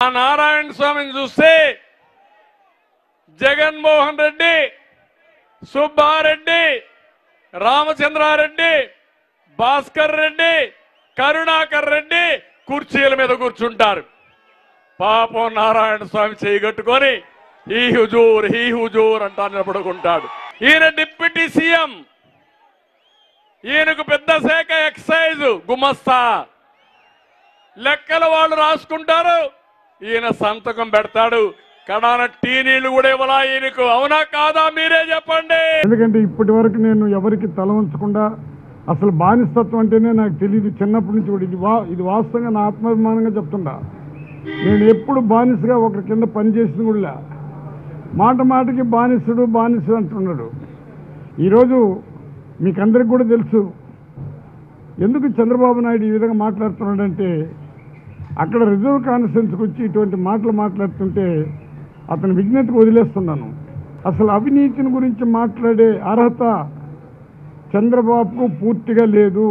నారాయణ స్వామిని చూస్తే జగన్మోహన్ రెడ్డి, సుబ్బారెడ్డి, రామచంద్రారెడ్డి, భాస్కర్ రెడ్డి, కరుణాకర్ రెడ్డి కుర్చీల మీద కూర్చుంటారు. పాపం నారాయణ స్వామి చేయగట్టుకొని హీ హుజూర్ అంటాను పడుకుంటాడు. ఈయన డిప్యూటీ సీఎం, ఈయనకు పెద్ద శాఖ ఎక్సైజ్ గుమస్తా, లెక్కల వాళ్ళు రాసుకుంటారు, ఈయన సంతకం పెడతాడు. కడాన టీ నీళ్లు కూడా ఇవ్వాలా ఈయనకు? అవునా కాదా మీరే చెప్పండి. ఎందుకంటే ఇప్పటి వరకు నేను ఎవరికి తల ఉంచకుండా, అసలు బానిసత్వం అంటేనే నాకు తెలియదు చిన్నప్పటి నుంచి కూడా. ఇది వాస్తవంగా నా ఆత్మాభిమానంగా చెప్తుండా. నేను ఎప్పుడు బానిసగా ఒకరి కింద పనిచేసిన కూడా మాట మాటకి బానిసుడు అంటున్నాడు. ఈరోజు మీకందరికి కూడా తెలుసు ఎందుకు చంద్రబాబు నాయుడు ఈ విధంగా మాట్లాడుతున్నాడంటే, అక్కడ రిజర్వ్ కాన్స్టిట్యున్సీకి వచ్చి ఇటువంటి మాటలు మాట్లాడుతుంటే అతని విజ్ఞతకు వదిలేస్తున్నాను. అసలు అవినీతిని గురించి మాట్లాడే అర్హత చంద్రబాబుకు పూర్తిగా లేదు.